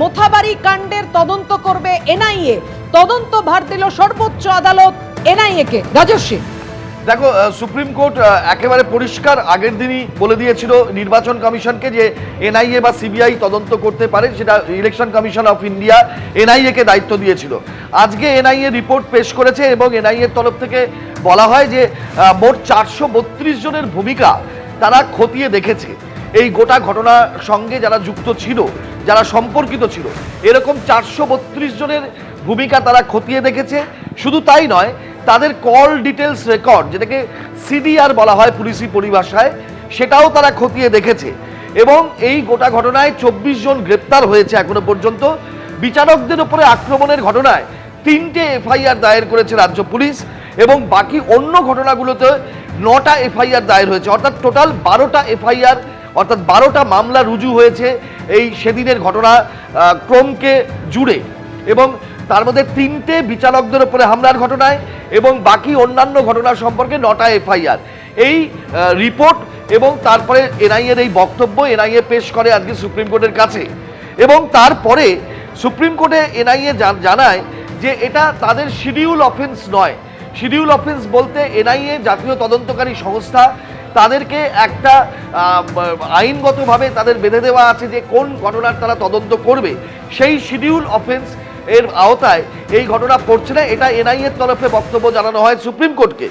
মোথাবাড়ি কাণ্ডের তদন্ত করবে এনআইএ, তদন্ত ভার দিল সর্বোচ্চ আদালত এনআইএ কে। রাজস্বী, দেখো, সুপ্রিম কোর্ট একেবারে পরিষ্কার আগের দিনই বলে দিয়েছিল নির্বাচন কমিশনকে যে এনআইএ বা সিবিআই তদন্ত করতে পারে, সেটা Election Commission of India NIA কে দায়িত্ব দিয়েছিল। আজকে এনআইএ রিপোর্ট পেশ করেছে এবং এনআইএর তরফ থেকে বলা হয় যে মোট 432 জনের ভূমিকা তারা খতিয়ে দেখেছে। এই গোটা ঘটনার সঙ্গে যারা যুক্ত ছিল, যারা সম্পর্কিত ছিল, এরকম 432 জনের ভূমিকা তারা খতিয়ে দেখেছে। শুধু তাই নয়, তাদের কল ডিটেলস রেকর্ড, যেটাকে সিডিআর বলা হয় পুলিশি পরিভাষায়, সেটাও তারা খতিয়ে দেখেছে। এবং এই গোটা ঘটনায় 24 জন গ্রেপ্তার হয়েছে এখনো পর্যন্ত। বিচারকদের উপরে আক্রমণের ঘটনায় 3টে এফআইআর দায়ের করেছে রাজ্য পুলিশ এবং বাকি অন্য ঘটনাগুলোতে 9টা এফআইআর দায়ের হয়েছে। অর্থাৎ টোটাল 12টা এফআইআর, অর্থাৎ 12টা মামলা রুজু হয়েছে এই সেদিনের ঘটনা ক্রমকে জুড়ে। এবং তার মধ্যে 3টে বিচারকদের উপরে হামলার ঘটনায় এবং বাকি অন্যান্য ঘটনা সম্পর্কে 9টা এফআইআর। এই রিপোর্ট এবং তারপরে এনআইএর এই বক্তব্য এনআইএ পেশ করে আজকে সুপ্রিম কোর্টের কাছে। এবং তারপরে সুপ্রিম কোর্টে এনআইএ জানায় যে এটা তাদের শিডিউল অফেন্স নয়। শিডিউল অফেন্স বলতে এনআইএ জাতীয় তদন্তকারী সংস্থা, তাদেরকে একটা আইনগতভাবে তাদের বেঁধে দেওয়া আছে যে কোন ঘটনার তারা তদন্ত করবে। সেই শিডিউল অফেন্স এর আওতায় এই ঘটনা পড়ছে না, এটা এনআইএর তরফে বক্তব্য জানানো হয় সুপ্রিম কোর্টকে।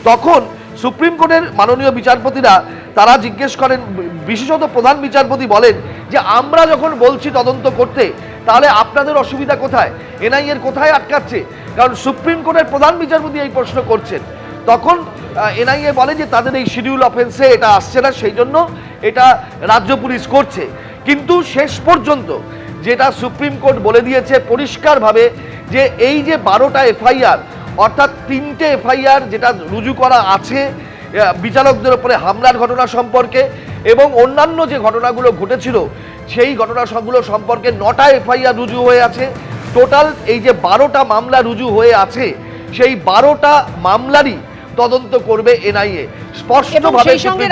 তখন সুপ্রিম কোর্টের মাননীয় বিচারপতিরা তারা জিজ্ঞেস করেন, বিশেষত প্রধান বিচারপতি বলেন যে আমরা যখন বলছি তদন্ত করতে, তাহলে আপনাদের অসুবিধা কোথায়, এনআইএর কোথায় আটকাচ্ছে? কারণ সুপ্রিম কোর্টের প্রধান বিচারপতি এই প্রশ্ন করছেন। তখন এনআইএ বলে যে তাদের এই শিডিউল অফেন্সে এটা আসছে না, সেই জন্য এটা রাজ্য পুলিশ করছে। কিন্তু শেষ পর্যন্ত যেটা সুপ্রিম কোর্ট বলে দিয়েছে পরিষ্কারভাবে যে এই যে 12টা এফআইআর, অর্থাৎ 3টে এফআইআর যেটা রুজু করা আছে বিচারকদের উপরে হামলার ঘটনা সম্পর্কে এবং অন্যান্য যে ঘটনাগুলো ঘটেছিল সেই ঘটনাগুলো সম্পর্কে 9টা এফআইআর রুজু হয়ে আছে। টোটাল এই যে 12টা মামলা রুজু হয়ে আছে, সেই 12টা মামলারই তদন্ত করবে এনআইএ। স্পষ্টভাবে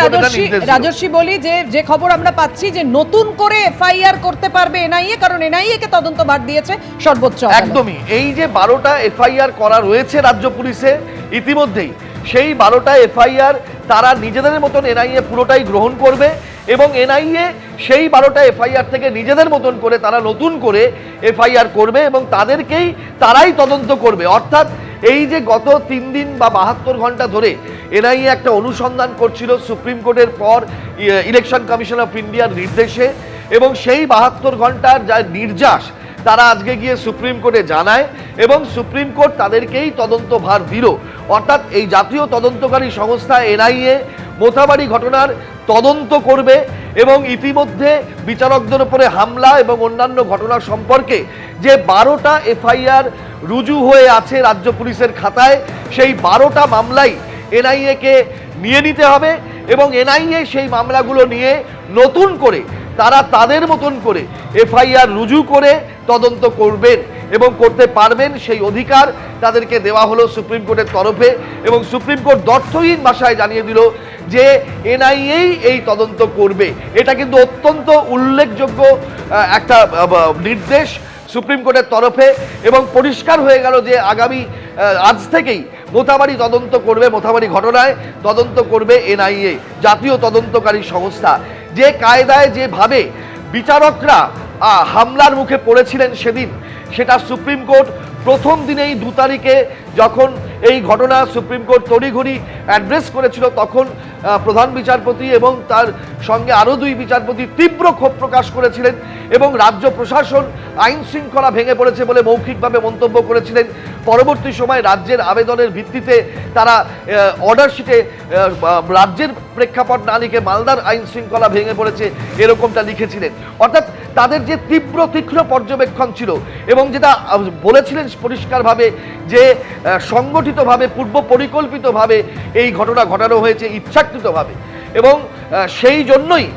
রাজস্বী বলি যে খবর আমরা পাচ্ছি যে নতুন করে এফআইআর করতে পারবে এনআইএ, কারণ এনআইএ কে তদন্ত ভার দিয়েছে সর্বোচ্চ আদালত। একদমই, এই যে 12টা এফআইআর করা রয়েছে রাজ্য পুলিশে ইতিমধ্যেই, সেই 12টা এফআইআর তারা নিজেদের মতন এনআইএ পুরোটাই গ্রহণ করবে এবং এনআইএ সেই 12টা এফআইআর থেকে নিজেদের মতন করে তারা নতুন করে এফআইআর করবে এবং তারাই তদন্ত করবে। অর্থাৎ এই যে গত 3 দিন বা 72 ঘন্টা ধরে এনআইএ একটা অনুসন্ধান করছিল সুপ্রিম কোর্টের পর ইলেকশন কমিশন অফ ইন্ডিয়ার নির্দেশে, এবং সেই 72 ঘন্টার যা নির্যাস তারা আজকে গিয়ে সুপ্রিম কোর্টে জানায় এবং সুপ্রিম কোর্ট তাদেরকেই তদন্ত ভার দিল। অর্থাৎ এই জাতীয় তদন্তকারী সংস্থা এনআইএ মোথাবাড়ি ঘটনার তদন্ত করবে এবং ইতিমধ্যে বিচারকদের উপরে হামলা এবং অন্যান্য ঘটনা সম্পর্কে যে 12টা এফআইআর রুজু হয়ে আছে রাজ্য পুলিশের খাতায়, সেই 12টা মামলাই এনআইএ কে নিয়ে নিতে হবে এবং এনআইএ সেই মামলাগুলো নিয়ে নতুন করে তারা তাদের মতন করে এফআইআর রুজু করে তদন্ত করবেন এবং করতে পারবেন। সেই অধিকার তাদেরকে দেওয়া হলো সুপ্রিম কোর্টের তরফে এবং সুপ্রিম কোর্ট দর্থহীন ভাষায় জানিয়ে দিল যে এনআইএই এই তদন্ত করবে। এটা কিন্তু অত্যন্ত উল্লেখযোগ্য একটা নির্দেশ সুপ্রিম কোর্টের তরফে এবং পরিষ্কার হয়ে গেল যে আজ থেকেই মোথাবাড়ি তদন্ত করবে, মোথাবাড়ি ঘটনায় তদন্ত করবে এনআইএ, জাতীয় তদন্তকারী সংস্থা। যে কায়দায় যেভাবে বিচারকরা হামলার মুখে পড়েছিলেন সেদিন, সেটা সুপ্রিম কোর্ট প্রথম দিনেই 2 তারিখে যখন এই ঘটনা সুপ্রিম কোর্ট তড়িঘড়ি অ্যাড্রেস করেছিল, তখন প্রধান বিচারপতি এবং তার সঙ্গে আরও 2 বিচারপতি তীব্র ক্ষোভ প্রকাশ করেছিলেন এবং রাজ্য প্রশাসন আইন শৃঙ্খলা ভেঙে পড়েছে বলে মৌখিকভাবে মন্তব্য করেছিলেন। পরবর্তী সময় রাজ্যের আবেদনের ভিত্তিতে তারা অর্ডার শিটে রাজ্যের প্রেক্ষাপট না লিখে মালদার আইন শৃঙ্খলা ভেঙে পড়েছে এরকমটা লিখেছিলেন। অর্থাৎ তাদের যে তীক্ষ্ণ পর্যবেক্ষণ ছিল এবং যেটা বলেছিলেন পরিষ্কারভাবে যে সংগঠিতভাবে পূর্ব পরিকল্পিতভাবে এই ঘটনা ঘটানো হয়েছে ইচ্ছাকৃতভাবে, এবং সেই জন্যই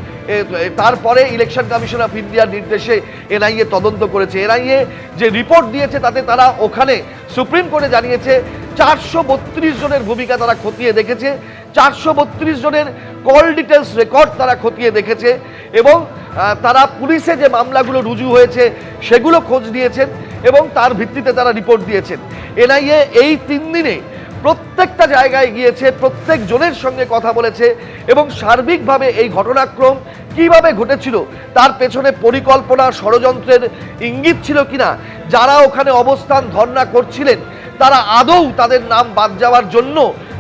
তারপরে ইলেকশন কমিশন অফ ইন্ডিয়ার নির্দেশে এনআইএ তদন্ত করেছে। এনআইএ যে রিপোর্ট দিয়েছে তাতে তারা ওখানে সুপ্রিম কোর্টে জানিয়েছে 432 জনের ভূমিকা তারা খতিয়ে দেখেছে, 432 জনের কল ডিটেলস রেকর্ড তারা খতিয়ে দেখেছে এবং তারা পুলিশে যে মামলাগুলো রুজু হয়েছে সেগুলো খোঁজ নিয়েছেন এবং তার ভিত্তিতে তারা রিপোর্ট দিয়েছেন। এনআইএ এই 3 দিনে প্রত্যেকটা জায়গায় গিয়েছে, প্রত্যেক জনের সঙ্গে কথা বলেছে এবং সার্বিকভাবে এই ঘটনাক্রম কিভাবে ঘটেছিল, তার পেছনে পরিকল্পনা ষড়যন্ত্রের ইঙ্গিত ছিল কিনা, যারা ওখানে অবস্থান ধর্ণা করছিলেন তারা আদৌ তাদের নাম বাদ যাওয়ার জন্য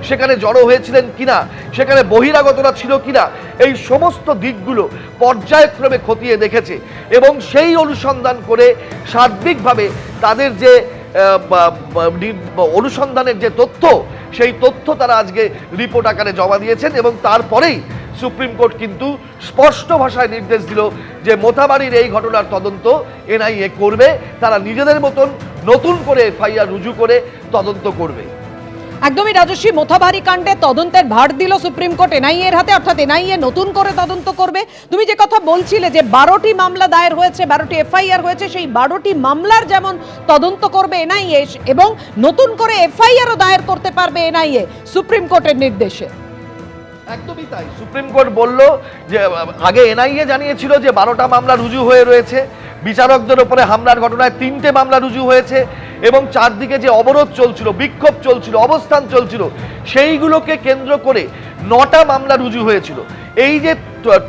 সেখানে জড়ো হয়েছিলেন কিনা, সেখানে বহিরাগতরা ছিল কিনা, এই সমস্ত দিকগুলো পর্যায়ক্রমে খতিয়ে দেখেছে এবং সেই অনুসন্ধান করে সার্বিকভাবে তাদের যে অনুসন্ধানের যে তথ্য, সেই তথ্য তারা আজকে রিপোর্ট আকারে জমা দিয়েছেন এবং তারপরেই সুপ্রিম কোর্ট কিন্তু স্পষ্ট ভাষায় নির্দেশ দিল যে মোথাবাড়ির এই ঘটনার তদন্ত এনআইএ করবে, তারা নিজেদের মতন নতুন করে এফআইআর রুজু করে তদন্ত করবে। একদমই রাজস্বী, মোথাবাড়ি কাণ্ডে তদন্তের ভার দিল সুপ্রিম কোর্ট এনআইএ এর হাতে, অর্থাৎ এনআইএ নতুন করে তদন্ত করবে। তুমি যে কথা বলছিলে যে 12টি মামলা দায়ের হয়েছে, 12টি এফআইআর হয়েছে, সেই 12টি মামলার যেমন তদন্ত করবে এনআইএ এবং নতুন করে এফআইআরও দায়ের করতে পারবে এনআইএ সুপ্রিম কোর্টের নির্দেশে। একদমই তাই, সুপ্রিম কোর্ট বলল যে আগে এনআইএ জানিয়েছিল যে 12টা মামলা রুজু হয়ে রয়েছে, বিচারকদের উপরে হামলার ঘটনায় 3টে মামলা রুজু হয়েছে এবং চারদিকে যে অবরোধ চলছিল, বিক্ষোভ চলছিল, অবস্থান চলছিল, সেইগুলোকে কেন্দ্র করে 9টা মামলা রুজু হয়েছিল। এই যে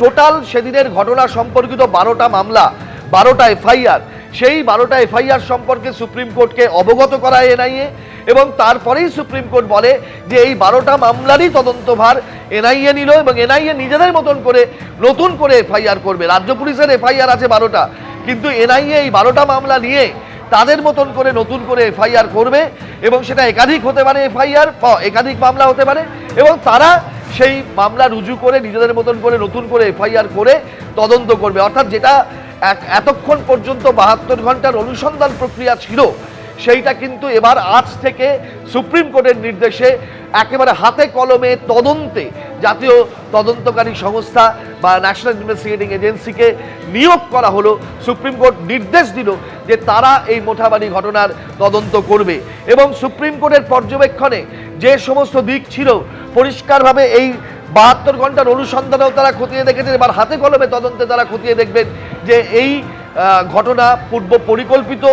টোটাল সেদিনের ঘটনা সম্পর্কিত 12টা মামলা, 12টা এফআইআর, সেই 12টা এফআইআর সম্পর্কে সুপ্রিম কোর্টকে অবগত করায় এনআইএ এবং তারপরেই সুপ্রিম কোর্ট বলে যে এই 12টা মামলারই তদন্তভার এনআইএ নিল এবং এনআইএ নিজেদের মতন করে নতুন করে এফআইআর করবে। রাজ্য পুলিশের এফআইআর আছে 12টা, কিন্তু এনআইএ এই 12টা মামলা নিয়ে তাদের মতন করে নতুন করে এফআইআর করবে এবং সেটা একাধিক হতে পারে, এফআইআর একাধিক মামলা হতে পারে এবং তারা সেই মামলা রুজু করে নিজেদের মতন করে নতুন করে এফআইআর করে তদন্ত করবে। অর্থাৎ যেটা এতক্ষণ পর্যন্ত 72 ঘন্টার অনুসন্ধান প্রক্রিয়া ছিল, সেইটা কিন্তু এবার আজ থেকে সুপ্রিম কোর্টের নির্দেশে একেবারে হাতে কলমে তদন্তে জাতীয় তদন্তকারী সংস্থা বা ন্যাশনাল ইনভেস্টিগেটিং এজেন্সিকে নিয়োগ করা হলো। সুপ্রিম কোর্ট নির্দেশ দিল যে তারা এই মোথাবাড়ি ঘটনার তদন্ত করবে এবং সুপ্রিম কোর্টের পর্যবেক্ষণে যে সমস্ত দিক ছিল পরিষ্কারভাবে এই 72 ঘন্টার অনুসন্ধানেও তারা খতিয়ে দেখেছেন। এবার হাতে কলমে তদন্তে তারা খতিয়ে দেখবেন যে এই ঘটনা পূর্ব পরিকল্পিত,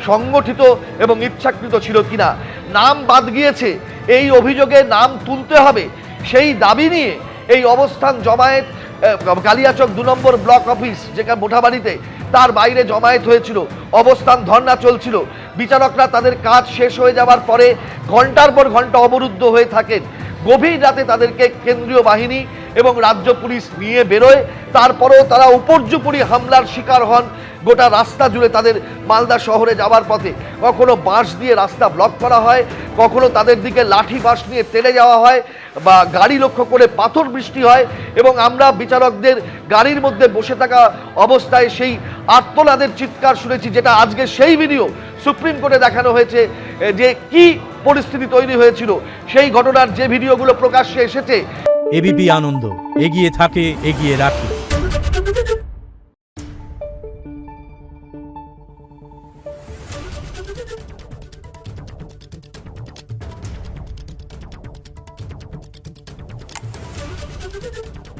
সংগঠিত এবং ইচ্ছাকৃত ছিল কিনা। নাম বাদ গিয়েছে, এই অভিযোগে নাম তুলতে হবে, সেই দাবি নিয়ে এই অবস্থান জমায়েত কালিয়াচক 2 নম্বর ব্লক অফিস যেখানে মোথাবাড়িতে, তার বাইরে জমায়েত হয়েছিল, অবস্থান ধর্ণা চলছিল। বিচারকরা তাদের কাজ শেষ হয়ে যাওয়ার পরে ঘন্টার পর ঘন্টা অবরুদ্ধ হয়ে থাকেন। গভীর রাতে তাদেরকে কেন্দ্রীয় বাহিনী এবং রাজ্য পুলিশ নিয়ে বেরোয়, তারপরেও তারা উপর্যুপরি হামলার শিকার হন। গোটা রাস্তা জুড়ে তাদের মালদা শহরে যাওয়ার পথে কখনো বাঁশ দিয়ে রাস্তা ব্লক করা হয়, কখনো তাদের দিকে লাঠি বাঁশ নিয়ে তেড়ে যাওয়া হয় বা গাড়ি লক্ষ্য করে পাথর বৃষ্টি হয় এবং আমরা বিচারকদের গাড়ির মধ্যে বসে থাকা অবস্থায় সেই আর্তনাদের চিৎকার শুনেছি, যেটা আজকে সেই ভিডিও সুপ্রিম কোর্টে দেখানো হয়েছে যে কি পরিস্থিতি তৈরি হয়েছিল। সেই ঘটনার যে ভিডিওগুলো প্রকাশ্যে এসেছে। এবিপি আনন্দ, এগিয়ে থাকে, এগিয়ে রাখে। Thank you.